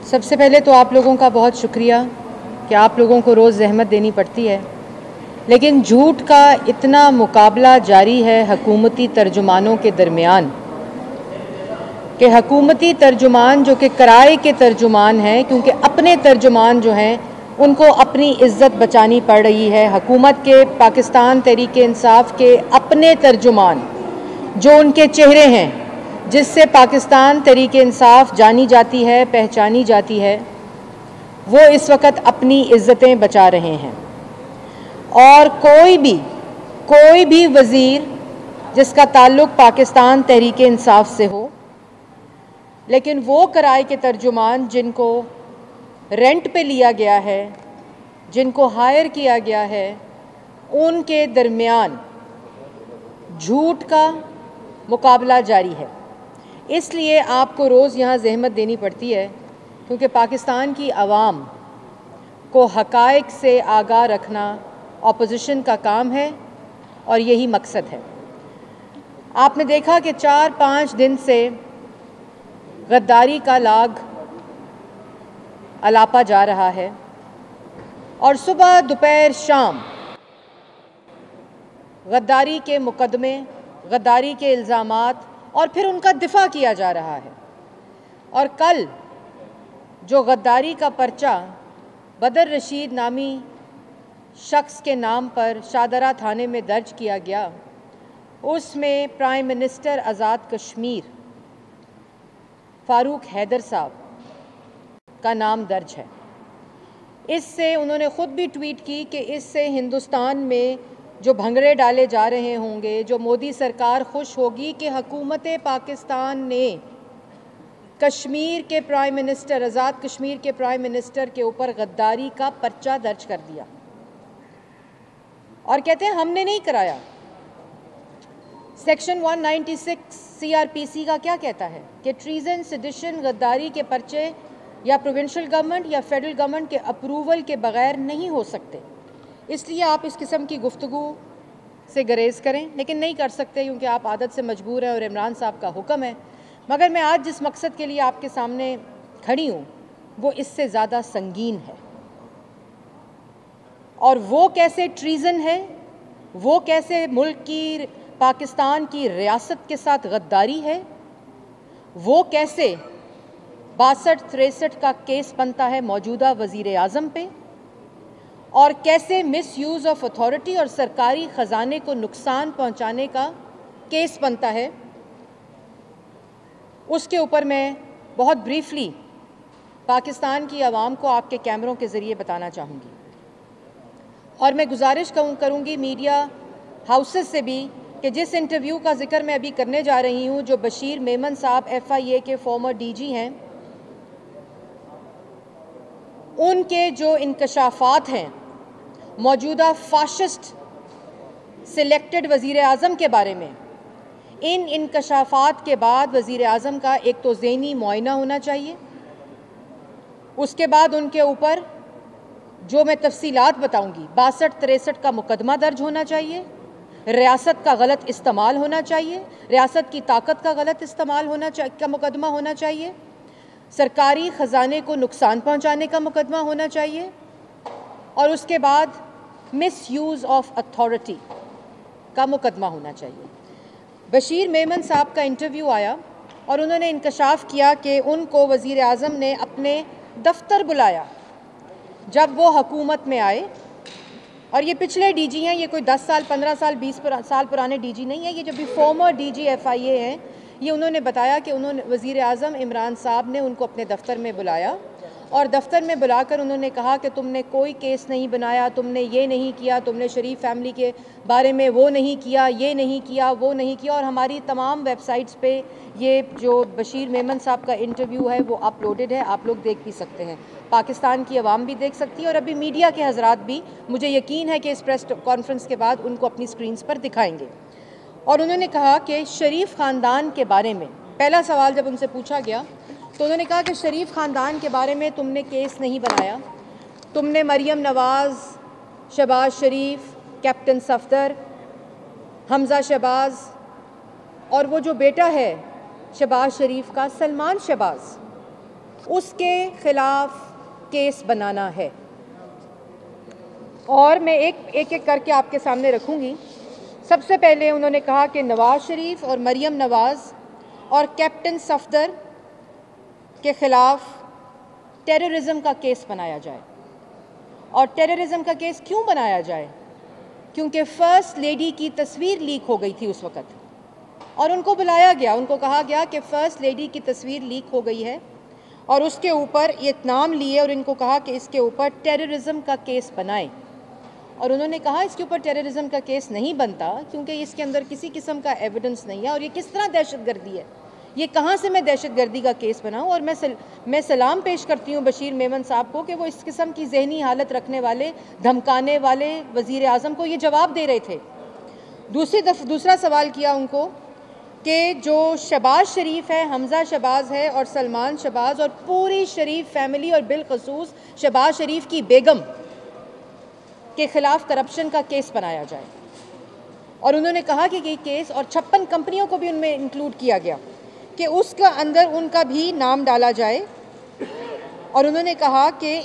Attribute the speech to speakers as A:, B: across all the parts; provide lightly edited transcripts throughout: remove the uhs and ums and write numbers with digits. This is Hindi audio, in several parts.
A: सबसे पहले तो आप लोगों का बहुत शुक्रिया कि आप लोगों को रोज़ ज़हमत देनी पड़ती है, लेकिन झूठ का इतना मुकाबला जारी है हुकूमती तर्जुमानों के दरमियान कि हुकूमती तर्जुमान जो कि किराए के तर्जुमान हैं, क्योंकि अपने तर्जुमान जो हैं उनको अपनी इज़्ज़त बचानी पड़ रही है। हुकूमत के पाकिस्तान तहरीक इंसाफ के अपने तर्जुमान जो उनके चेहरे हैं, जिससे पाकिस्तान तहरीक इंसाफ जानी जाती है, पहचानी जाती है, वो इस वक्त अपनी इज़्ज़तें बचा रहे हैं। और कोई भी वज़ीर जिसका ताल्लुक़ पाकिस्तान तहरीक इंसाफ से हो, लेकिन वो किराए के तर्जुमान जिनको रेंट पे लिया गया है, जिनको हायर किया गया है, उनके दरमियान झूठ का मुकाबला जारी है। इसलिए आपको रोज़ यहाँ ज़हमत देनी पड़ती है, क्योंकि पाकिस्तान की आवाम को हक़ाइक़ से आगाह रखना ऑपोजिशन का काम है और यही मकसद है। आपने देखा कि 4-5 दिन से गद्दारी का लाग अलापा जा रहा है और सुबह दोपहर शाम गद्दारी के मुकदमे, गद्दारी के इल्ज़ामात और फिर उनका दिफा किया जा रहा है। और कल जो गद्दारी का पर्चा बदर रशीद नामी शख्स के नाम पर शाहदरा थाने में दर्ज किया गया, उसमें प्राइम मिनिस्टर आज़ाद कश्मीर फ़ारूक हैदर साहब का नाम दर्ज है। इससे उन्होंने ख़ुद भी ट्वीट की कि इससे हिंदुस्तान में जो भंगड़े डाले जा रहे होंगे, जो मोदी सरकार खुश होगी कि हुकूमत पाकिस्तान ने कश्मीर के प्राइम मिनिस्टर, आज़ाद कश्मीर के प्राइम मिनिस्टर के ऊपर गद्दारी का पर्चा दर्ज कर दिया। और कहते हैं हमने नहीं कराया। सेक्शन 196 CRPC का क्या कहता है कि ट्रीजन, सेडिशन, गद्दारी के पर्चे या प्रोविंशियल गवर्नमेंट या फेडरल गवर्नमेंट के अप्रूवल के बगैर नहीं हो सकते। इसलिए आप इस किस्म की गुफ्तगू से गुरेज करें, लेकिन नहीं कर सकते क्योंकि आप आदत से मजबूर हैं और इमरान साहब का हुक्म है। मगर मैं आज जिस मकसद के लिए आपके सामने खड़ी हूँ वो इससे ज़्यादा संगीन है। और वो कैसे ट्रीज़न है, वो कैसे मुल्क की, पाकिस्तान की रियासत के साथ गद्दारी है, वो कैसे 62-63 का केस बनता है मौजूदा वज़ीर आज़म पे, और कैसे मिस यूज़ ऑफ अथॉरिटी और सरकारी ख़जाने को नुकसान पहुंचाने का केस बनता है, उसके ऊपर मैं बहुत ब्रीफली पाकिस्तान की आवाम को आपके कैमरों के ज़रिए बताना चाहूँगी। और मैं गुजारिश करूँगी मीडिया हाउसेस से भी कि जिस इंटरव्यू का जिक्र मैं अभी करने जा रही हूँ, जो बशीर मेमन साहब FIA के फॉर्मर DG हैं, उनके जो इंकशाफात हैं मौजूदा फाशिस्ट सिलेक्टेड वज़ीर आज़म के बारे में, इन इंकशाफात के बाद वज़ीर आज़म का एक तो ज़हनी मुआयना होना चाहिए, उसके बाद उनके ऊपर जो मैं तफसीलात बताऊंगी 62-63 का मुकदमा दर्ज होना चाहिए, रियासत का गलत इस्तेमाल होना चाहिए, रियासत की ताकत का गलत इस्तेमाल होना चाहिए का मुकदमा होना चाहिए, सरकारी ख़जाने को नुकसान पहुंचाने का मुकदमा होना चाहिए, और उसके बाद मिस यूज़ ऑफ अथॉरिटी का मुकदमा होना चाहिए। बशीर मेमन साहब का इंटरव्यू आया और उन्होंने इंकशाफ किया कि उनको वज़ीर आज़म ने अपने दफ्तर बुलाया जब वो हुकूमत में आए। और ये पिछले DG हैं, ये कोई 10 साल, 15 साल, 20 साल पुराने DG नहीं है, ये जो भी फॉर्मर DG FIA हैं, ये उन्होंने बताया कि उन्होंने वज़ीर आज़म इमरान साहब ने उनको अपने दफ्तर में बुलाया और दफ्तर में बुलाकर उन्होंने कहा कि तुमने कोई केस नहीं बनाया, तुमने ये नहीं किया, तुमने शरीफ फैमिली के बारे में वो नहीं किया, ये नहीं किया, वो नहीं किया। और हमारी तमाम वेबसाइट्स पे ये जो बशीर मेमन साहब का इंटरव्यू है वो अपलोडेड है, आप लोग देख भी सकते हैं, पाकिस्तान की आवाम भी देख सकती है और अभी मीडिया के हजरात भी, मुझे यकीन है कि इस प्रेस कॉन्फ्रेंस के बाद उनको अपनी स्क्रीन्स पर दिखाएंगे। और उन्होंने कहा कि शरीफ ख़ानदान के बारे में पहला सवाल जब उनसे पूछा गया तो उन्होंने कहा कि शरीफ ख़ानदान के बारे में तुमने केस नहीं बनाया, तुमने मरियम नवाज़, शहबाज शरीफ, कैप्टन सफदर, हमज़ा शहबाज और वो जो बेटा है शहबाज शरीफ का, सलमान शहबाज, उसके खिलाफ केस बनाना है। और मैं एक एक करके आपके सामने रखूंगी। सबसे पहले उन्होंने कहा कि नवाज शरीफ और मरियम नवाज और कैप्टन सफदर के खिलाफ टेररिज्म का केस बनाया जाए। और टेररिज्म का केस क्यों बनाया जाए? क्योंकि फर्स्ट लेडी की तस्वीर लीक हो गई थी उस वक़्त और उनको बुलाया गया, उनको कहा गया कि फ़र्स्ट लेडी की तस्वीर लीक हो गई है और उसके ऊपर ये नाम लिए और इनको कहा कि इसके ऊपर टेररिज्म का केस बनाएं। और उन्होंने कहा इसके ऊपर टेररिज्म का केस नहीं बनता क्योंकि इसके अंदर किसी किस्म का एविडेंस नहीं है और ये किस तरह दहशतगर्दी है, ये कहाँ से मैं दहशतगर्दी का केस बनाऊं। और मैं सलाम पेश करती हूँ बशीर मेमन साहब को कि वो इस किस्म की जहनी हालत रखने वाले, धमकाने वाले वज़ीर आज़म को ये जवाब दे रहे थे। दूसरा सवाल किया उनको कि जो शहबाज शरीफ है, हमज़ा शहबाज है और सलमान शहबाज और पूरी शरीफ फैमिली और बिलखसूस शहबाज शरीफ की बेगम के ख़िलाफ़ करप्शन का केस बनाया जाए। और उन्होंने कहा कि ये केस, और 56 कंपनियों को भी उनमें इंक्लूड किया गया, कि उसका अंदर उनका भी नाम डाला जाए। और उन्होंने कहा कि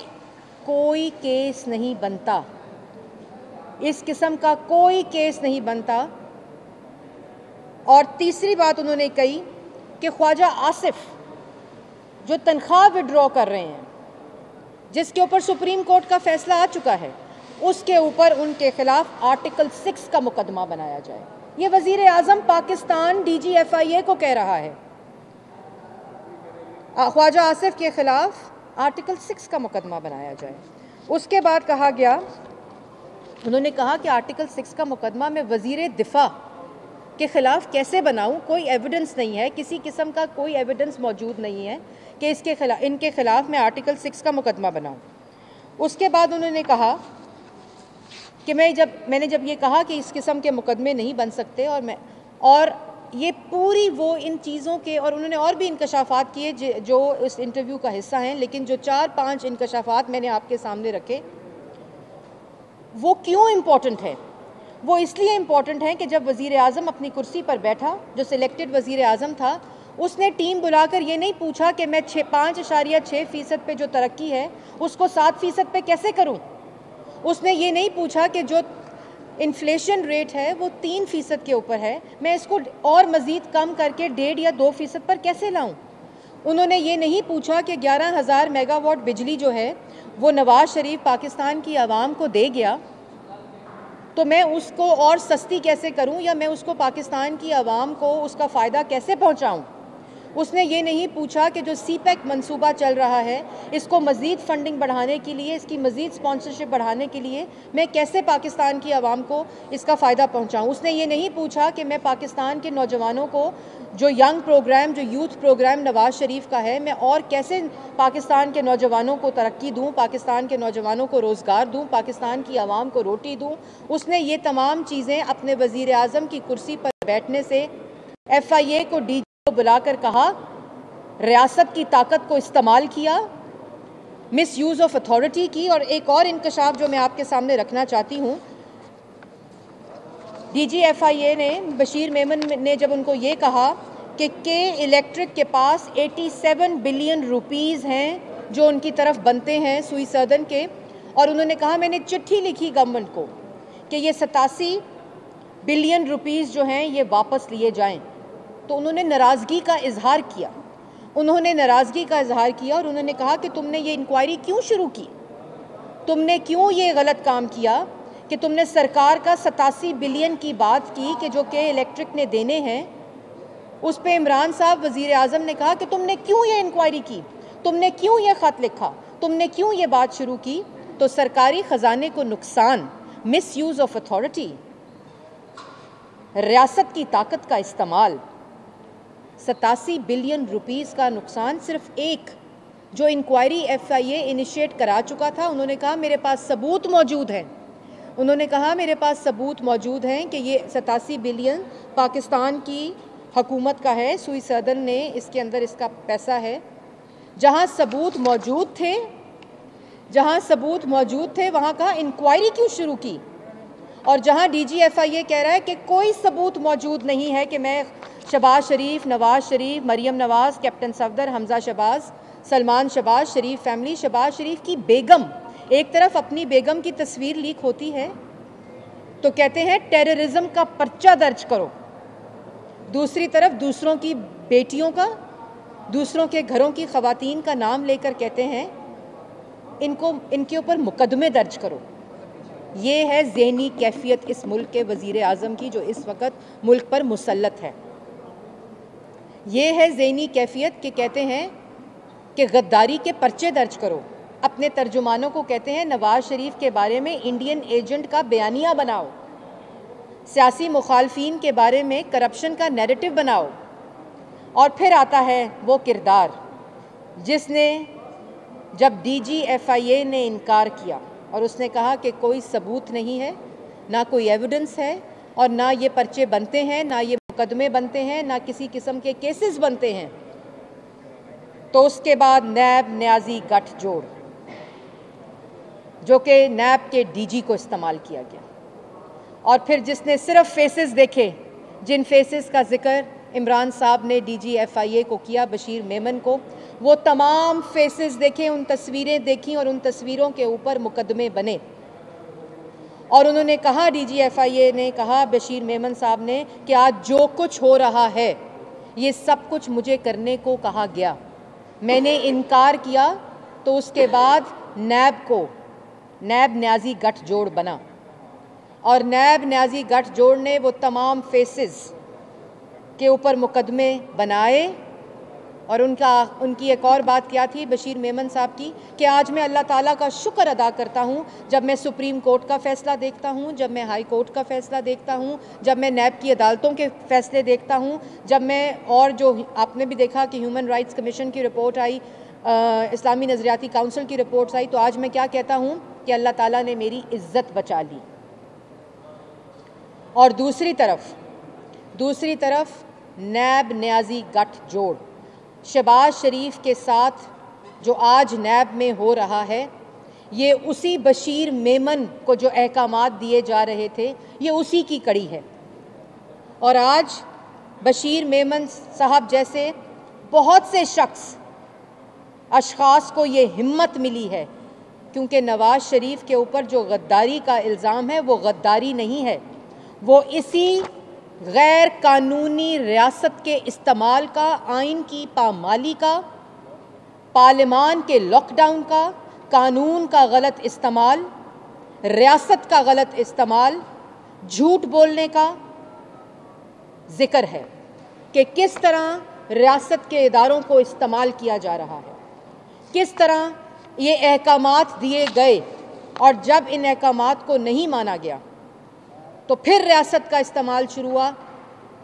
A: कोई केस नहीं बनता, इस किस्म का कोई केस नहीं बनता। और तीसरी बात उन्होंने कही कि ख्वाजा आसिफ जो तनख्वाह विड्रॉ कर रहे हैं, जिसके ऊपर सुप्रीम कोर्ट का फैसला आ चुका है, उसके ऊपर उनके खिलाफ आर्टिकल 6 का मुकदमा बनाया जाए। ये वज़ीर आज़म पाकिस्तान DGFIA को कह रहा है, ख्वाजा आसिफ के खिलाफ आर्टिकल 6 का मुकदमा बनाया जाए। उसके बाद कहा गया, उन्होंने कहा कि आर्टिकल 6 का मुकदमा मैं वज़ीर दिफा के ख़िलाफ़ कैसे बनाऊं? कोई एविडेंस नहीं है, किसी किस्म का कोई एविडेंस मौजूद नहीं है कि इनके ख़िलाफ़ मैं आर्टिकल 6 का मुकदमा बनाऊं। उसके बाद उन्होंने कहा कि मैंने जब ये कहा कि इस किस्म के मुकदमे नहीं बन सकते और ये पूरी वो इन चीज़ों के, और उन्होंने और भी इंकशाफात किए जो इस इंटरव्यू का हिस्सा हैं, लेकिन जो 4-5 इंकशाफात मैंने आपके सामने रखे, वो क्यों इम्पोर्टेंट है? वो इसलिए इम्पॉर्टेंट है कि जब वज़ीर आज़म अपनी कुर्सी पर बैठा, जो सिलेक्टेड वज़ीर आज़म था, उसने टीम बुलाकर ये नहीं पूछा कि मैं 5.6% पे जो तरक्की है उसको 7% पे कैसे करूं। उसने ये नहीं पूछा कि जो इन्फ्लेशन रेट है वो 3% के ऊपर है, मैं इसको और मज़ीद कम करके 1.5 या 2% पर कैसे लाऊं। उन्होंने ये नहीं पूछा कि 11,000 मेगावाट बिजली जो है वो नवाज शरीफ पाकिस्तान की आवाम को दे गया, तो मैं उसको और सस्ती कैसे करूं या मैं उसको पाकिस्तान की आवाम को उसका फ़ायदा कैसे पहुंचाऊं। उसने ये नहीं पूछा कि जो CPEC मंसूबा चल रहा है, इसको मज़ीद फंडिंग बढ़ाने के लिए, इसकी मज़ीद स्पॉन्सरशिप बढ़ाने के लिए मैं कैसे पाकिस्तान की आवाम को इसका फ़ायदा पहुंचाऊं। उसने ये नहीं पूछा कि मैं पाकिस्तान के नौजवानों को जो यंग प्रोग्राम, जो यूथ प्रोग्राम नवाज शरीफ का है, मैं और कैसे पाकिस्तान के नौजवानों को तरक्की दूँ, पाकिस्तान के नौजवानों को रोज़गार दूँ, पाकिस्तान की आवाम को रोटी दूँ। उसने ये तमाम चीज़ें अपने वज़ीर आज़म की कुर्सी पर बैठने से FIA को DG को बुलाकर कहा, रियासत की ताकत को इस्तेमाल किया, मिस यूज़ ऑफ अथॉरिटी की। और एक और इंकशाफ जो मैं आपके सामने रखना चाहती हूँ, DGFIA ने, बशीर मेमन ने जब उनको ये कहा कि इलेक्ट्रिक के पास 87 बिलियन रुपीज़ हैं जो उनकी तरफ बनते हैं सुई सदन के, और उन्होंने कहा मैंने चिट्ठी लिखी गवर्नमेंट को कि ये 87 बिलियन रुपीज़ जो हैं ये वापस लिए जाएं, तो उन्होंने नाराज़गी का इजहार किया। और उन्होंने कहा कि तुमने ये इंक्वायरी क्यों शुरू की, तुमने क्यों ये गलत काम किया कि तुमने सरकार का 87 बिलियन की बात की कि जो के इलेक्ट्रिक ने देने हैं, उस पे इमरान साहब वज़ीर आज़म ने कहा कि तुमने क्यों ये इंक्वायरी की, तुमने क्यों ये ख़त लिखा, तुमने क्यों ये बात शुरू की। तो सरकारी ख़जाने को नुकसान, मिस यूज़ ऑफ अथॉरिटी, रियासत की ताकत का इस्तेमाल, 87 बिलियन रुपीज़ का नुकसान, सिर्फ एक जो इंक्वायरी FIA इनिशिएट करा चुका था। उन्होंने कहा मेरे पास सबूत मौजूद हैं, उन्होंने कहा मेरे पास सबूत मौजूद हैं कि ये 87 बिलियन पाकिस्तान की हुकूमत का है, सुई सदन ने इसके अंदर इसका पैसा है। जहाँ सबूत मौजूद थे वहाँ कहा इंक्वायरी क्यों शुरू की, और जहाँ DGFIA कह रहा है कि कोई सबूत मौजूद नहीं है कि मैं शहबाज शरीफ, नवाज शरीफ, मरियम नवाज, कैप्टन सफदर, हमज़ा शहबाज सलमान शहबाज शरीफ फैमिली, शहबाज शरीफ की बेगम, एक तरफ अपनी बेगम की तस्वीर लीक होती है तो कहते हैं टेररिज्म का पर्चा दर्ज करो, दूसरी तरफ दूसरों की बेटियों का, दूसरों के घरों की ख़वातीन का नाम लेकर कहते हैं इनके ऊपर मुकदमे दर्ज करो। ये है ज़हनी कैफियत इस मुल्क के वज़ीर आज़म की जो इस वक्त मुल्क पर मुसल्लत है। ये है ज़हनी कैफियत कि कहते हैं कि गद्दारी के पर्चे दर्ज करो। अपने तर्जुमानों को कहते हैं नवाज शरीफ के बारे में इंडियन एजेंट का बयानिया बनाओ, सियासी मुखालफीन के बारे में करप्शन का नैरेटिव बनाओ। और फिर आता है वो किरदार जिसने जब DGFIA ने इनकार किया और उसने कहा कि कोई सबूत नहीं है, ना कोई एविडेंस है और ना ये पर्चे बनते हैं, ना ये मुकदमे बनते हैं, ना किसी किस्म के केसेस बनते हैं, तो उसके बाद नैब न्याजी गठजोड़ जो कि नैब के DG को इस्तेमाल किया गया, और फिर जिसने सिर्फ फेसेस देखे, जिन फेसेस का जिक्र इमरान साहब ने DGFIA को किया, बशीर मेमन को, वो तमाम फेसेस देखे, उन तस्वीरें देखी और उन तस्वीरों के ऊपर मुकदमे बने। और उन्होंने कहा, DGFIA ने कहा बशीर मेमन साहब ने कि आज जो कुछ हो रहा है ये सब कुछ मुझे करने को कहा गया, मैंने इनकार किया, तो उसके बाद नैब न्याजी गठजोड़ बना और नैब न्याजी गठजोड़ ने वो तमाम फेसेस के ऊपर मुकदमे बनाए। और उनकी एक और बात क्या थी बशीर मेमन साहब की कि आज मैं अल्लाह ताला का शुक्र अदा करता हूँ जब मैं सुप्रीम कोर्ट का फ़ैसला देखता हूँ, जब मैं हाई कोर्ट का फ़ैसला देखता हूँ, जब मैं नैब की अदालतों के फ़ैसले देखता हूँ, जब मैं, और जो आपने भी देखा कि ह्यूमन राइट्स कमीशन की रिपोर्ट आई, इस्लामी नज़रियाती काउंसिल की रिपोर्ट्स आई, तो आज मैं क्या कहता हूँ कि अल्लाह ताला ने मेरी इज़्ज़त बचा ली। और दूसरी तरफ नैब न्याजी गठजोड़, शहबाज शरीफ के साथ जो आज नैब में हो रहा है, ये उसी बशीर मेमन को जो अहकामात दिए जा रहे थे, ये उसी की कड़ी है। और आज बशीर मेमन साहब जैसे बहुत से अशख़ास को ये हिम्मत मिली है, क्योंकि नवाज शरीफ के ऊपर जो गद्दारी का इल्ज़ाम है वो गद्दारी नहीं है, वो इसी गैर कानूनी रियासत के इस्तेमाल का, आइन की पामाली का, पार्लिमान के लॉकडाउन का, कानून का गलत इस्तेमाल, रियासत का गलत इस्तेमाल, झूठ बोलने का जिक्र है कि किस तरह रियासत के इदारों को इस्तेमाल किया जा रहा है, किस तरह ये अहकामात दिए गए और जब इन अहकामात को नहीं माना गया तो फिर रियासत का इस्तेमाल शुरू हुआ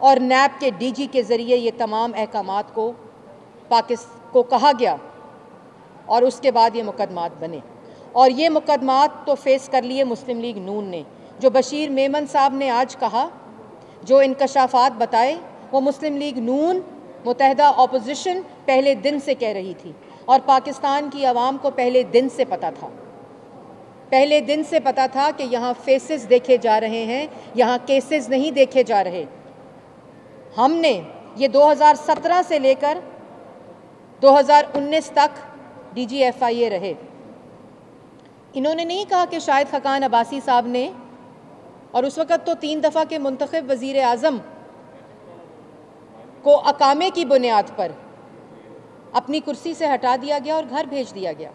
A: और नैब के DG के ज़रिए ये तमाम अहकामात को कहा गया और उसके बाद ये मुकदमात बने। और ये मुकदमात तो फेस कर लिए मुस्लिम लीग नून ने। जो बशीर मेमन साहब ने आज कहा, जो इंकशाफात बताए, वो मुस्लिम लीग नून मुत्तहदा अपोजिशन पहले दिन से कह रही थी और पाकिस्तान की आवाम को पहले दिन से पता था कि यहाँ फेसेस देखे जा रहे हैं, यहाँ केसेस नहीं देखे जा रहे। हमने ये 2017 से लेकर 2019 तक DGFIA रहे। इन्होंने नहीं कहा कि शाहिद खकान अब्बासी साहब ने, और उस वक़्त तो 3 दफ़ा के मुंतखब वज़ीर आज़म को अकामे की बुनियाद पर अपनी कुर्सी से हटा दिया गया और घर भेज दिया गया।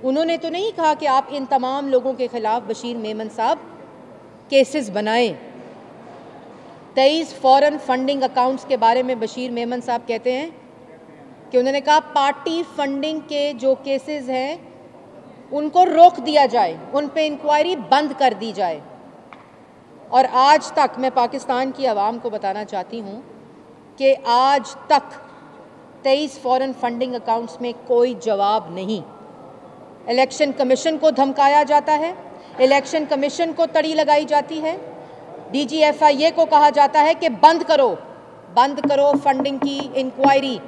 A: उन्होंने तो नहीं कहा कि आप इन तमाम लोगों के ख़िलाफ़ बशीर मेमन साहब केसेस बनाएं। 23 फॉरेन फंडिंग अकाउंट्स के बारे में बशीर मेमन साहब कहते हैं कि उन्होंने कहा पार्टी फंडिंग के जो केसेस हैं उनको रोक दिया जाए, उन पे इंक्वायरी बंद कर दी जाए। और आज तक मैं पाकिस्तान की आवाम को बताना चाहती हूँ कि आज तक 23 फॉरेन फंडिंग अकाउंट्स में कोई जवाब नहीं। इलेक्शन कमीशन को धमकाया जाता है, इलेक्शन कमीशन को तड़ी लगाई जाती है, DGFIA को कहा जाता है कि बंद करो फंडिंग की इंक्वायरी।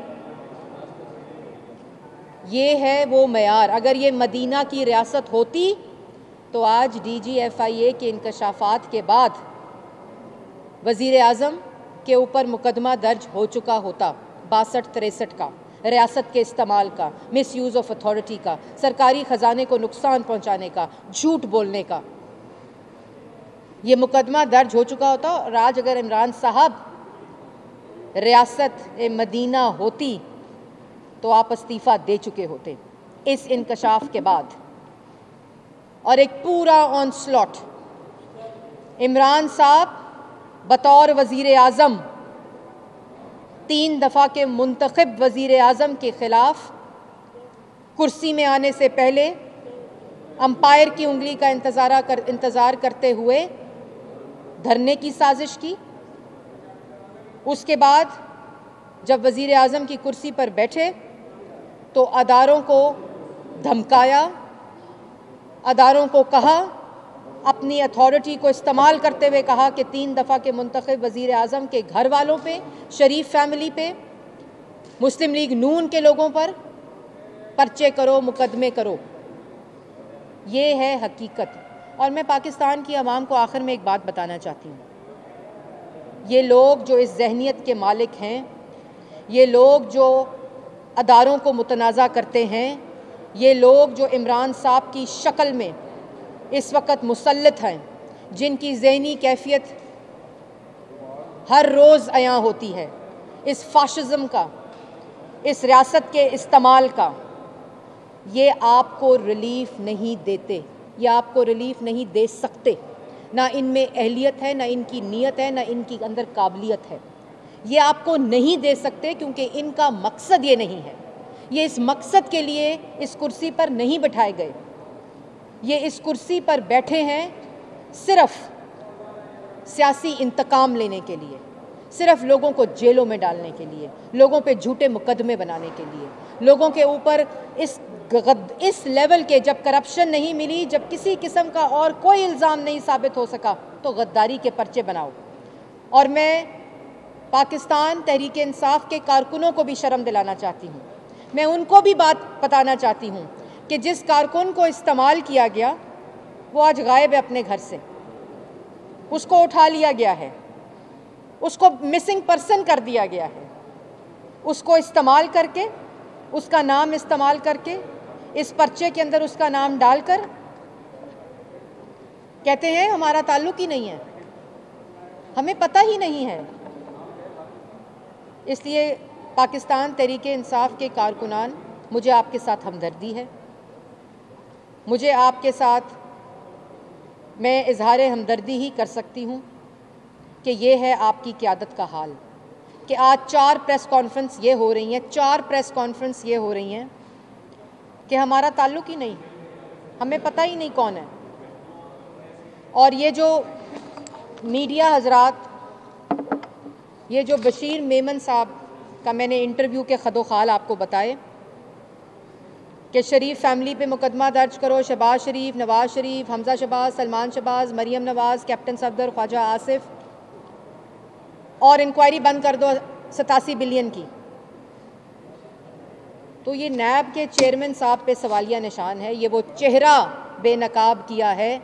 A: ये है वो मयार। अगर ये मदीना की रियासत होती तो आज DGFIA के इंकशाफात के बाद वज़ीर आज़म के ऊपर मुकदमा दर्ज हो चुका होता 62-63 का। रियासत के इस्तेमाल का, मिस यूज़ ऑफ अथॉरिटी का, सरकारी ख़जाने को नुकसान पहुंचाने का, झूठ बोलने का, ये मुकदमा दर्ज हो चुका होता। और आज अगर इमरान साहब रियासत मदीना होती तो आप इस्तीफ़ा दे चुके होते इस इंकशाफ के बाद। और एक पूरा ऑन स्लॉट इमरान साहब बतौर वज़ीर आज़म 3 दफ़ा के मुंतखब वज़ीर आज़म के ख़िलाफ़ कुर्सी में आने से पहले अंपायर की उंगली का इंतज़ार करते हुए धरने की साजिश की। उसके बाद जब वज़ीर आज़म की कुर्सी पर बैठे तो अदारों को धमकाया, अदारों को कहा, अपनी अथॉरिटी को इस्तेमाल करते हुए कहा कि 3 दफ़ा के मुंतखब वज़ीर आज़म के घर वालों पे, शरीफ फैमिली पे, मुस्लिम लीग नून के लोगों पर पर्चे करो, मुकदमे करो। ये है हकीकत। और मैं पाकिस्तान की आवाम को आखिर में एक बात बताना चाहती हूँ, ये लोग जो इस जहनीत के मालिक हैं, ये लोग जो अदारों को मुतनाज़ा करते हैं, ये लोग जो इमरान साहब की शक्ल में इस वक्त मुसल्लत हैं, जिनकी ज़हनी कैफियत हर रोज़ अयां होती है, इस फाशिज़म का, इस रियासत के इस्तेमाल का, ये आपको रिलीफ नहीं देते, ये आपको रिलीफ नहीं दे सकते। ना इनमें अहलियत है, ना इनकी नीयत है, ना इनकी अंदर काबिलियत है। ये आपको नहीं दे सकते क्योंकि इनका मकसद ये नहीं है। ये इस मकसद के लिए इस कुर्सी पर नहीं बिठाए गए। ये इस कुर्सी पर बैठे हैं सिर्फ सियासी इंतकाम लेने के लिए, सिर्फ लोगों को जेलों में डालने के लिए, लोगों पे झूठे मुकदमे बनाने के लिए, लोगों के ऊपर इस लेवल के जब करप्शन नहीं मिली, जब किसी किस्म का और कोई इल्ज़ाम नहीं साबित हो सका तो गद्दारी के पर्चे बनाओ। और मैं पाकिस्तान तहरीक इंसाफ के कारकुनों को भी शर्म दिलाना चाहती हूँ। मैं उनको भी बात बताना चाहती हूँ कि जिस कारकुन को इस्तेमाल किया गया वो आज गायब है अपने घर से, उसको उठा लिया गया है, उसको मिसिंग पर्सन कर दिया गया है। उसको इस्तेमाल करके, उसका नाम इस्तेमाल करके, इस पर्चे के अंदर उसका नाम डालकर कहते हैं हमारा ताल्लुक ही नहीं है, हमें पता ही नहीं है। इसलिए पाकिस्तान तहरीक इंसाफ के कारकुनान, मुझे आपके साथ हमदर्दी है, मुझे आपके साथ मैं इजहार हमदर्दी ही कर सकती हूँ कि ये है आपकी क़यादत का हाल कि आज 4 प्रेस कॉन्फ्रेंस ये हो रही हैं, 4 प्रेस कॉन्फ्रेंस ये हो रही हैं कि हमारा ताल्लुक ही नहीं, हमें पता ही नहीं कौन है। और ये जो मीडिया हजरात, ये जो बशीर मेमन साहब का मैंने इंटरव्यू के खदोखाल आपको बताए कि शरीफ फैमिली पे मुकदमा दर्ज करो, शहबाज शरीफ, नवाज़ शरीफ, हमजा शहबाज, सलमान शहबाज, मरियम नवाज़, कैप्टन सफदर, ख्वाजा आसिफ, और इंक्वायरी बंद कर दो 87 बिलियन की, तो ये नैब के चेयरमैन साहब पे सवालिया निशान है। ये वो चेहरा बेनकाब किया है,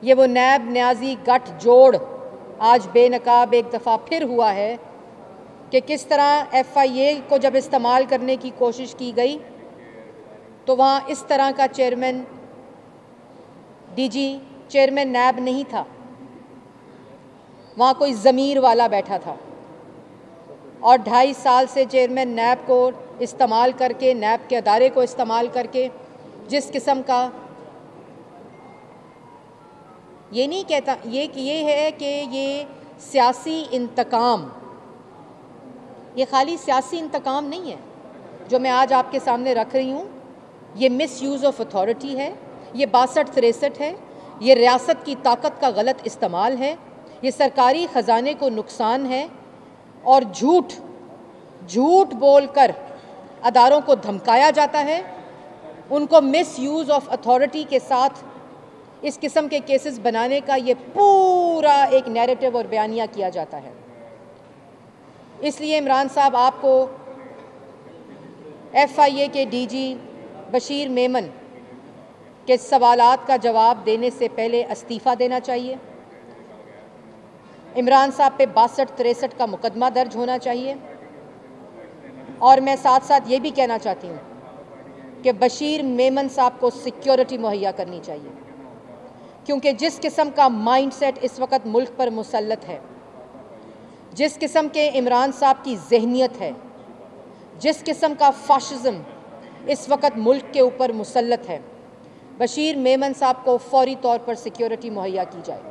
A: ये वो नैब न्याजी गठ जोड़ आज बेनकाब एक दफ़ा फिर हुआ है कि किस तरह FIA को जब इस्तेमाल करने की कोशिश की गई तो वहाँ इस तरह का चेयरमैन DG चेयरमैन नैब नहीं था, वहाँ कोई ज़मीर वाला बैठा था। और 2.5 साल से चेयरमैन नैब को इस्तेमाल करके, नैब के अदारे को इस्तेमाल करके जिस किस्म का, ये नहीं कहता, ये है कि ये सियासी इंतकाम, ये खाली सियासी इंतकाम नहीं है जो मैं आज आपके सामने रख रही हूँ। ये मिस यूज़ ऑफ अथॉरिटी है, ये 62-63 है, ये रियासत की ताकत का गलत इस्तेमाल है, ये सरकारी ख़जाने को नुकसान है। और झूठ बोलकर अदारों को धमकाया जाता है, उनको मिस यूज़ ऑफ अथॉरिटी के साथ इस किस्म के केसेस बनाने का ये पूरा एक नैरेटिव और बयानिया किया जाता है। इसलिए इमरान साहब आपको FIA के DG बशीर मेमन के सवालात का जवाब देने से पहले इस्तीफ़ा देना चाहिए। इमरान साहब पे 62-63 का मुकदमा दर्ज होना चाहिए। और मैं साथ साथ ये भी कहना चाहती हूँ कि बशीर मेमन साहब को सिक्योरिटी मुहैया करनी चाहिए, क्योंकि जिस किस्म का माइंडसेट इस वक्त मुल्क पर मुसल्लत है, जिस किस्म के इमरान साहब की जहनीत है, जिस किस्म का फाशिज्म इस वक्त मुल्क के ऊपर मुसल्लत है, बशीर मेमन साहब को फौरी तौर पर सिक्योरिटी मुहैया की जाए।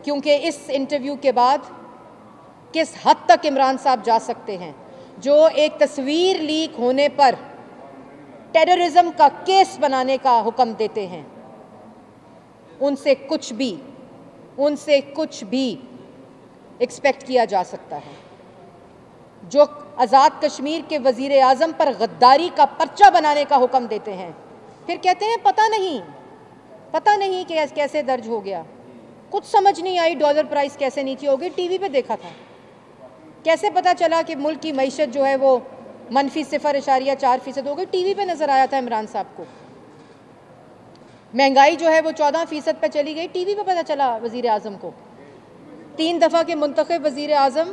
A: क्योंकि इस इंटरव्यू के बाद किस हद तक इमरान साहब जा सकते हैं, जो एक तस्वीर लीक होने पर टेररिज्म का केस बनाने का हुक्म देते हैं, उनसे कुछ भी एक्सपेक्ट किया जा सकता है। जो आज़ाद कश्मीर के वज़ीर आज़म पर गद्दारी का पर्चा बनाने का हुक्म देते हैं, फिर कहते हैं पता नहीं कि कैसे दर्ज हो गया, कुछ समझ नहीं आई डॉलर प्राइस कैसे नीचे हो गई, टीवी पे देखा था, कैसे पता चला कि मुल्क की मईशत जो है वो -0.4% हो गई, टीवी पे नज़र आया था इमरान साहब को। महंगाई जो है वो 14% पे चली गई, टीवी पे पता चला वज़ीर आज़म को। 3 दफ़ा के मुंतखब वज़ीर आज़म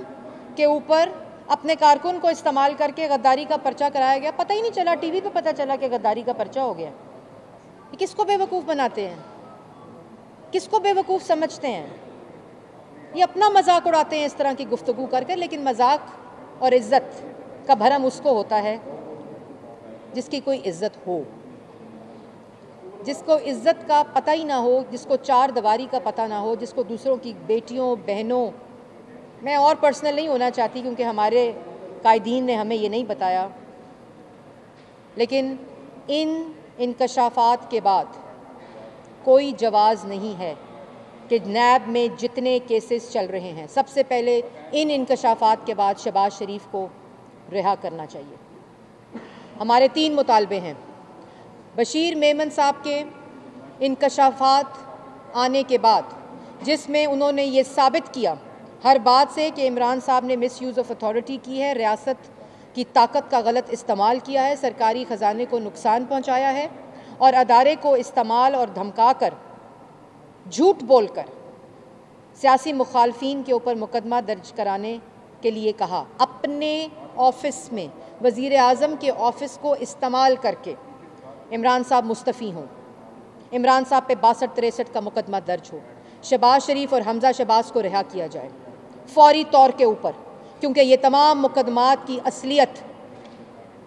A: के ऊपर अपने कारकुन को इस्तेमाल करके गद्दारी का पर्चा कराया गया, पता ही नहीं चला, टीवी पे पता चला कि गद्दारी का पर्चा हो गया। ये किसको बेवकूफ़ बनाते हैं, किसको बेवकूफ़ समझते हैं? ये अपना मजाक उड़ाते हैं इस तरह की गुफ्तगू करके, लेकिन मजाक और इज़्ज़त का भरम उसको होता है जिसकी कोई इज़्ज़त हो, जिसको इज़्ज़त का पता ही ना हो, जिसको चार दीवारी का पता ना हो, जिसको दूसरों की बेटियों बहनों, मैं और पर्सनल नहीं होना चाहती क्योंकि हमारे कायदीन ने हमें ये नहीं बताया, लेकिन इन इंकशाफात के बाद कोई जवाज़ नहीं है कि नैब में जितने केसेस चल रहे हैं, सबसे पहले इन इंकशाफात के बाद शहबाज शरीफ को रिहा करना चाहिए। हमारे 3 मुतालबे हैं। बशीर मेमन साहब के इंकशाफात आने के बाद, जिसमें उन्होंने ये साबित किया हर बात से कि इमरान साहब ने मिसयूज़ ऑफ अथॉरिटी की है, रियासत की ताकत का गलत इस्तेमाल किया है, सरकारी ख़जाने को नुकसान पहुंचाया है और अदारे को इस्तेमाल और धमका कर, झूठ बोलकर सियासी मुखालफीन के ऊपर मुकदमा दर्ज कराने के लिए कहा। अपने ऑफिस में वज़ीर आज़म के ऑफिस को इस्तेमाल करके इमरान साहब मुस्तफ़ी हों, इमरान साहब पे 62-63 का मुकदमा दर्ज हो, शहबाज शरीफ और हमज़ा शहबाज को रिहा किया जाए फौरी तौर के ऊपर, क्योंकि ये तमाम मुकदमात की असलियत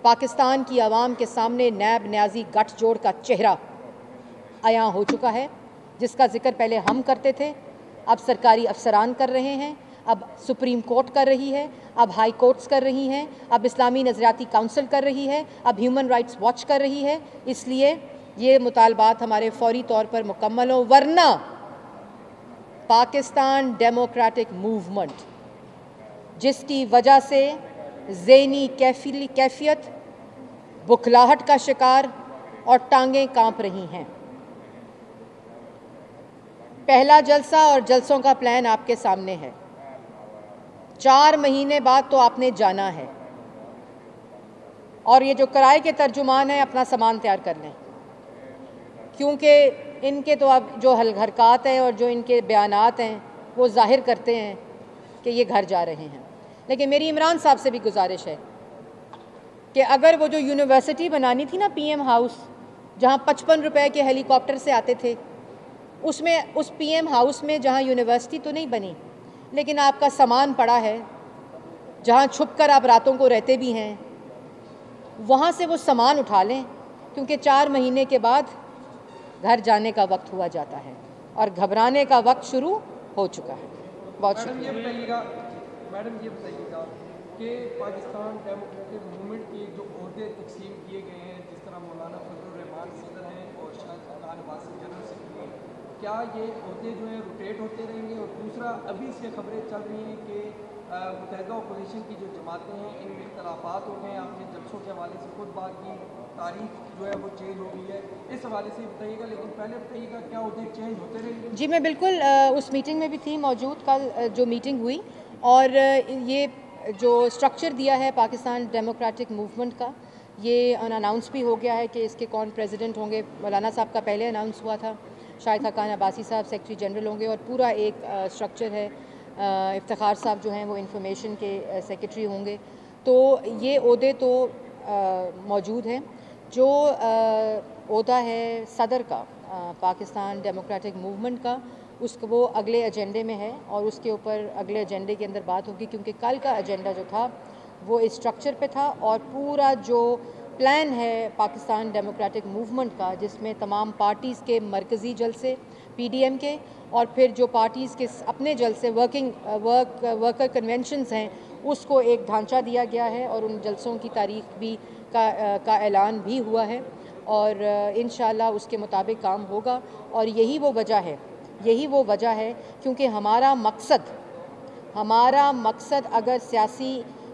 A: पाकिस्तान की आवाम के सामने नैब न्याजी गठजोड़ का चेहरा आया हो चुका है, जिसका जिक्र पहले हम करते थे, अब सरकारी अफसरान कर रहे हैं, अब सुप्रीम कोर्ट कर रही है, अब हाई कोर्ट्स कर रही हैं, अब इस्लामी नज़रियाती काउंसिल कर रही है, अब ह्यूमन राइट्स वॉच कर रही है। इसलिए ये मुतालबात हमारे फौरी तौर पर मुकम्मल हों, वरना पाकिस्तान डेमोक्रेटिक मूवमेंट, जिसकी वजह से ज़हनी कैफियत, बुखलाहट का शिकार और टांगें कांप रही हैं। पहला जलसा और जलसों का प्लान आपके सामने है। 4 महीने बाद तो आपने जाना है, और ये जो किराए के तर्जुमान हैं अपना सामान तैयार कर लें, क्योंकि इनके तो अब जो हरकत हैं और जो इनके बयानात हैं वो जाहिर करते हैं कि ये घर जा रहे हैं। लेकिन मेरी इमरान साहब से भी गुजारिश है कि अगर वो जो यूनिवर्सिटी बनानी थी ना, पीएम हाउस, जहाँ 55 रुपए के हेलीकॉप्टर से आते थे, उसमें उस पीएम हाउस में जहाँ यूनिवर्सिटी तो नहीं बनी, लेकिन आपका सामान पड़ा है, जहाँ छुपकर आप रातों को रहते भी हैं, वहाँ से वो सामान उठा लें, क्योंकि 4 महीने के बाद घर जाने का वक्त हुआ जाता है और घबराने का वक्त शुरू हो चुका है। बहुत शुक्रिया।
B: मैडम ये बताइएगा कि पाकिस्तान डेमोक्रेटिक मूवमेंट के जो ओहदे तकसीम किए गए हैं, जिस तरह मौलाना फजलुर रहमान सदर हैं और शायद खान अब्बासी जनरल सेक्रेटरी, क्या ये ओहदे जो है रोटेट होते रहेंगे? और दूसरा, अभी से खबरें चल रही हैं कि मुतहदा अपोजिशन की जो जमातें हैं इनमें इख्तलाफात हो गए। आपने जलसों के हवाले से खुद बात की, तारीख जो है वो चेंज हो गई है, इस हवाले से बताइएगा। लेकिन पहले बताइएगा क्या ओहदे चेंज होते रहेंगे?
A: जी, मैं बिल्कुल उस मीटिंग में भी थी मौजूद, कल जो मीटिंग हुई, और ये जो स्ट्रक्चर दिया है पाकिस्तान डेमोक्रेटिक मूवमेंट का, ये अनाउंस भी हो गया है कि इसके कौन प्रेसिडेंट होंगे। मौलाना साहब का पहले अनाउंस हुआ था, शायद खान अब्बासी साहब सेक्रेटरी जनरल होंगे, और पूरा एक स्ट्रक्चर है। इफ्तिखार साहब जो हैं वो इंफॉर्मेशन के सेक्रेटरी होंगे। तो ये ओहदे तो मौजूद हैं। जो ओहदा है सदर का पाकिस्तान डेमोक्रेटिक मूवमेंट का, उसको वो अगले एजेंडे में है और उसके ऊपर अगले एजेंडे के अंदर बात होगी, क्योंकि कल का एजेंडा जो था वो इस स्ट्रक्चर पे था और पूरा जो प्लान है पाकिस्तान डेमोक्रेटिक मूवमेंट का, जिसमें तमाम पार्टीज़ के मरकज़ी जलसे PDM के और फिर जो पार्टीज़ के अपने जलसे वर्कर कन्वेंशंस हैं, उसको एक ढांचा दिया गया है और उन जलसों की तारीख भी का ऐलान भी हुआ है और इंशाअल्लाह उसके मुताबिक काम होगा। और यही वो वजह है क्योंकि हमारा मकसद अगर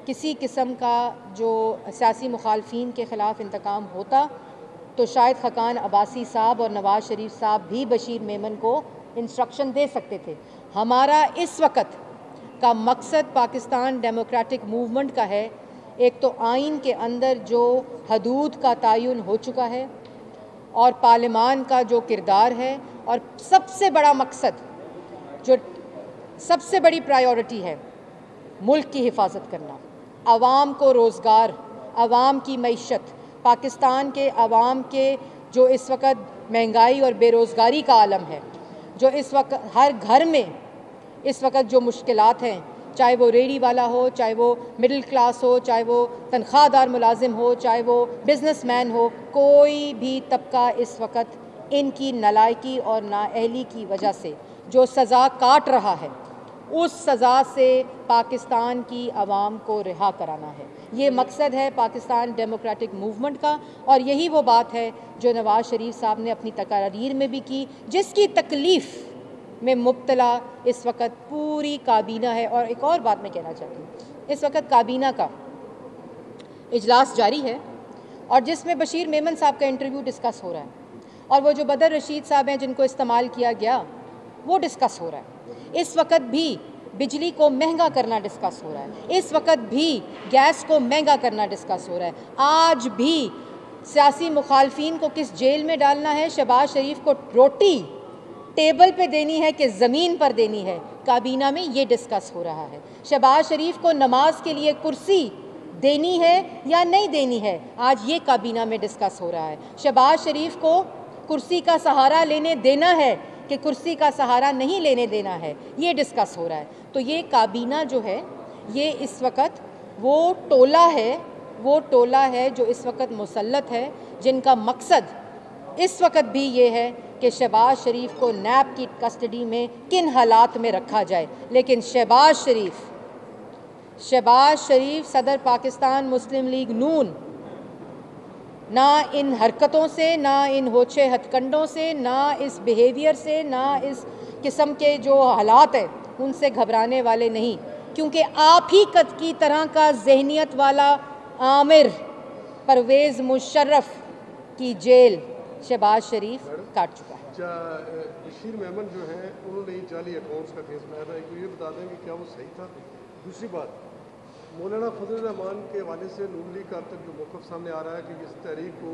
A: किसी किस्म का जो सियासी मुखालफिन के ख़िलाफ़ इंतकाम होता तो शायद ख़ाक़ान अब्बासी साहब और नवाज़ शरीफ साहब भी बशीर मेमन को इंस्ट्रक्शन दे सकते थे। हमारा इस वक्त का मकसद पाकिस्तान डेमोक्रेटिक मूवमेंट का है, एक तो आइन के अंदर जो हदूद का तयन हो चुका है और पार्लिमान का जो किरदार है, और सबसे बड़ा मकसद जो सबसे बड़ी प्रायोरिटी है मुल्क की हिफाजत करना, आवाम को रोज़गार, आवाम की मईशत, पाकिस्तान के आवाम के जो इस वक्त महंगाई और बेरोज़गारी का आलम है, जो इस वक्त हर घर में इस वक्त जो मुश्किलात हैं, चाहे वो रेडी वाला हो, चाहे वो मिडिल क्लास हो, चाहे वो तनख्वाहदार मुलाजिम हो, चाहे वो बिजनेसमैन हो, कोई भी तबका इस वक्त इनकी नालायकी और नाअहली की वजह से जो सज़ा काट रहा है, उस सज़ा से पाकिस्तान की आवाम को रिहा कराना है। ये मकसद है पाकिस्तान डेमोक्रेटिक मूवमेंट का और यही वो बात है जो नवाज़ शरीफ साहब ने अपनी तकारीर में भी की, जिसकी तकलीफ़ में मुब्तला इस वक्त पूरी काबीना है। और एक और बात मैं कहना चाहती हूँ, इस वक्त काबीना का इजलास जारी है और जिसमें बशीर मेमन साहब का इंटरव्यू डिस्कस हो रहा है और वो जो बदर रशीद साहब हैं जिनको इस्तेमाल किया गया वो डिस्कस हो रहा है। इस वक्त भी बिजली को महंगा करना डिस्कस हो रहा है, इस वक्त भी गैस को महंगा करना डिस्कस हो रहा है। आज भी सियासी मुखालफिन को किस जेल में डालना है, शहबाज शरीफ को रोटी टेबल पे देनी है कि ज़मीन पर देनी है, काबीना में ये डिस्कस हो रहा है। शहबाज शरीफ को नमाज के लिए कुर्सी देनी है या नहीं देनी है, आज ये काबीना में डिस्कस हो रहा है। शहबाज शरीफ को कुर्सी का सहारा लेने देना है कि कुर्सी का सहारा नहीं लेने देना है, ये डिस्कस हो रहा है। तो ये काबीना जो है ये इस वक्त वो टोला है जो इस वक्त मुसल्लत है, जिनका मकसद इस वक्त भी ये है कि शहबाज शरीफ को नैब की कस्टडी में किन हालात में रखा जाए। लेकिन शहबाज शरीफ सदर पाकिस्तान मुस्लिम लीग नून ना इन हरकतों से, ना इन होछे हथकंडों से, ना इस बिहेवियर से, ना इस किस्म के जो हालात हैं उनसे घबराने वाले नहीं, क्योंकि आप ही की तरह का जहनियत वाला आमिर परवेज़ मुशर्रफ की जेल शहबाज शरीफ काट चुका है।
C: बशीर मेमन जो हैं उन्होंने ही जाली अकाउंट्स का केस बनाया था, एक ये बता दें कि क्या वो सही था? दूसरी बात, मौलाना फजल रहमान के हवाले से नून लीग का अब तक जो मौक़िफ़ सामने आ रहा है कि इस तहरीक को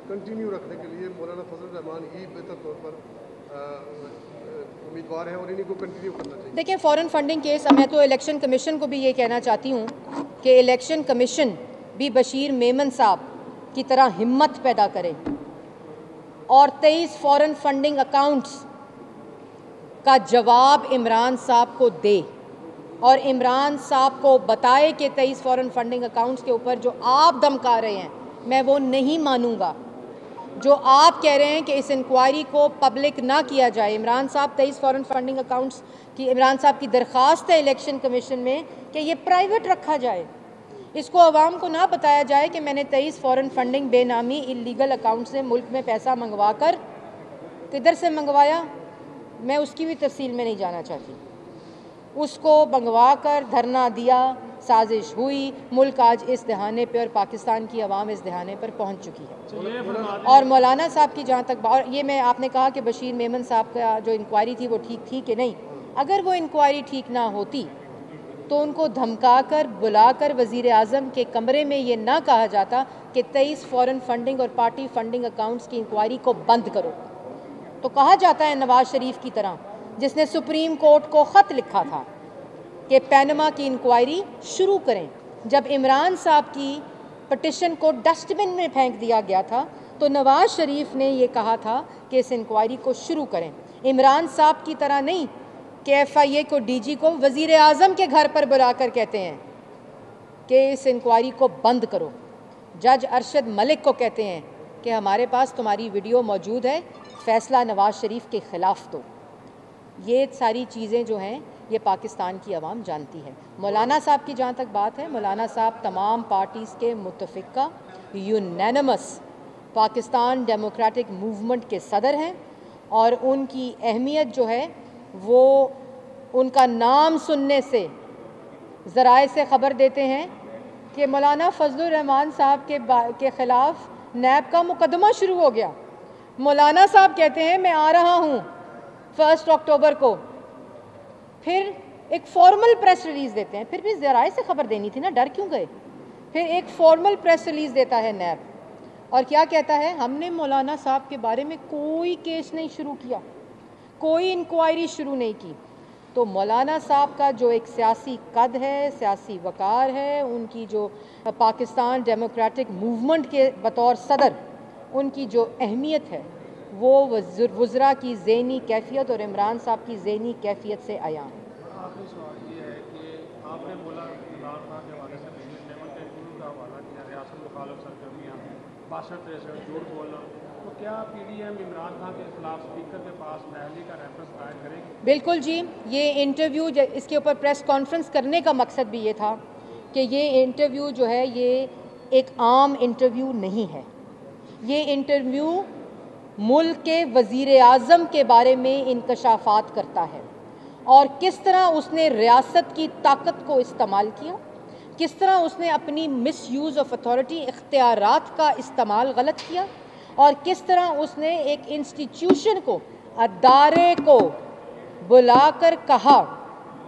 C: कंटिन्यू रखने के लिए मौलाना फजल रहमान ही बेहतर तौर पर उम्मीदवार हैं और इन्हीं को कंटिन्यू करना चाहिए।
A: देखिए, फ़ॉरेन फंडिंग केस, मैं तो इलेक्शन कमीशन को भी ये कहना चाहती हूँ कि इलेक्शन कमीशन भी बशीर मेमन साहब की तरह हिम्मत पैदा करे और 23 फ़ॉरेन फंडिंग अकाउंट्स का जवाब इमरान साहब को दे और इमरान साहब को बताए कि 23 फ़ॉरेन फंडिंग अकाउंट्स के ऊपर जो आप धमका रहे हैं मैं वो नहीं मानूंगा। जो आप कह रहे हैं कि इस इंक्वायरी को पब्लिक ना किया जाए, इमरान साहब 23 फ़ॉरेन फंडिंग अकाउंट्स की इमरान साहब की दरख्वास्त है इलेक्शन कमीशन में कि ये प्राइवेट रखा जाए, इसको अवाम को ना बताया जाए कि मैंने 23 फ़ॉरेन फंडिंग बेनामी इलीगल अकाउंट से मुल्क में पैसा मंगवा कर किधर से मंगवाया, मैं उसकी भी तफसील में नहीं जाना चाहती। उसको मंगवा कर धरना दिया, साजिश हुई, मुल्क आज इस दहाने पे और पाकिस्तान की आवाम इस दहाने पर पहुंच चुकी है। और मौलाना साहब की जहाँ तक, और ये मैं आपने कहा कि बशीर मेमन साहब का जो इंक्वायरी थी वो ठीक थी कि नहीं, अगर वो इंक्वायरी ठीक ना होती तो उनको धमकाकर बुलाकर वज़ीर आज़म के कमरे में ये ना कहा जाता कि 23 फ़ॉरेन फंडिंग और पार्टी फंडिंग अकाउंट्स की इंक्वायरी को बंद करो। तो कहा जाता है नवाज़ शरीफ की तरह, जिसने सुप्रीम कोर्ट को ख़त लिखा था कि पैनमा की इंक्वायरी शुरू करें, जब इमरान साहब की पटिशन को डस्टबिन में फेंक दिया गया था तो नवाज़ शरीफ ने ये कहा था कि इस इंक्वायरी को शुरू करें। इमरान साहब की तरह नहीं कि FIA को DG को वज़ीर आज़म के घर पर बुलाकर कहते हैं कि इस इंक्वायरी को बंद करो। जज अरशद मलिक को कहते हैं कि हमारे पास तुम्हारी वीडियो मौजूद है, फ़ैसला नवाज़ शरीफ के ख़िलाफ़ दो। ये सारी चीज़ें जो हैं ये पाकिस्तान की आवाम जानती है। मौलाना साहब की जहाँ तक बात है, मौलाना साहब तमाम पार्टीज़ के मुत्तफ़िक़ा यूनैनिमस पाकिस्तान डेमोक्रेटिक मूवमेंट के सदर हैं और उनकी अहमियत जो है वो उनका नाम सुनने से ज़राए से ख़बर देते हैं कि मौलाना फजलुर रहमान साहब के ख़िलाफ़ नैब का मुकदमा शुरू हो गया। मौलाना साहब कहते हैं मैं आ रहा हूँ 1 अक्टूबर को, फिर एक फॉर्मल प्रेस रिलीज़ देते हैं। फिर भी ज़राए से ख़बर देनी थी ना, डर क्यों गए? फिर एक फॉर्मल प्रेस रिलीज़ देता है नैब और क्या कहता है, हमने मौलाना साहब के बारे में कोई केस नहीं शुरू किया, कोई इंक्वायरी शुरू नहीं की। तो मौलाना साहब का जो एक सियासी कद है, सियासी वक़ार है, उनकी जो पाकिस्तान डेमोक्रेटिक मूवमेंट के बतौर सदर उनकी जो अहमियत है वो वज़रा की ज़हनी कैफियत और इमरान साहब की ज़हनी कैफियत से आया है।
D: आखिरी सवाल ये है कि आपने बोला इमरान खान के हवाले से पिछले लेवल का इंटरव्यू का हवाला किया, रियासत मुखालिफ सरगर्मियाँ 62-63 झूठ बोलना, तो क्या PDM इमरान खान के खिलाफ स्पीकर के पास पहले का रेफरेंस दायर करेगी?
A: बिल्कुल जी, ये इंटरव्यू इसके ऊपर प्रेस कॉन्फ्रेंस करने का मकसद भी ये था कि ये इंटरव्यू जो है ये एक आम इंटरव्यू नहीं है। ये इंटरव्यू मुल्क के वज़ीर आज़म के बारे में इंकशाफात करता है और किस तरह उसने रियासत की ताकत को इस्तेमाल किया, किस तरह उसने अपनी मिस यूज़ ऑफ अथॉरिटी इख्तियारात का इस्तेमाल गलत किया और किस तरह उसने एक इंस्टीट्यूशन को, अदारे को बुलाकर कहा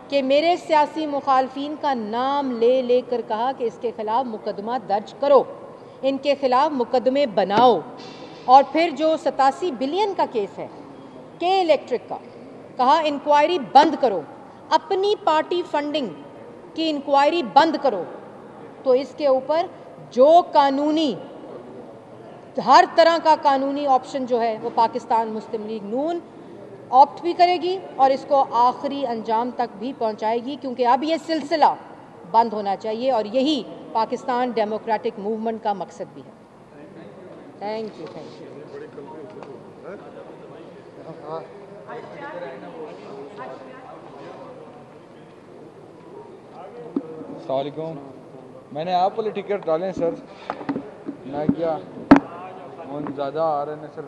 A: कि मेरे सियासी मुखालफिन का नाम ले लेकर कहा कि इसके ख़िलाफ़ मुकदमा दर्ज करो, इनके ख़िलाफ़ मुकदमे बनाओ। और फिर जो 87 बिलियन का केस है के इलेक्ट्रिक का, कहा इंक्वायरी बंद करो, अपनी पार्टी फंडिंग की इंक्वायरी बंद करो। तो इसके ऊपर जो कानूनी, हर तरह का कानूनी ऑप्शन जो है वो पाकिस्तान मुस्लिम लीग नून ऑप्ट भी करेगी और इसको आखिरी अंजाम तक भी पहुंचाएगी, क्योंकि अब ये सिलसिला बंद होना चाहिए और यही पाकिस्तान डेमोक्रेटिक मूवमेंट का मकसद भी है। Thank you.
E: अस्सलामुअलैकुम, मैंने आप वाले टिकट डाले सर, मैं क्या ज़्यादा आ रहे हैं सर,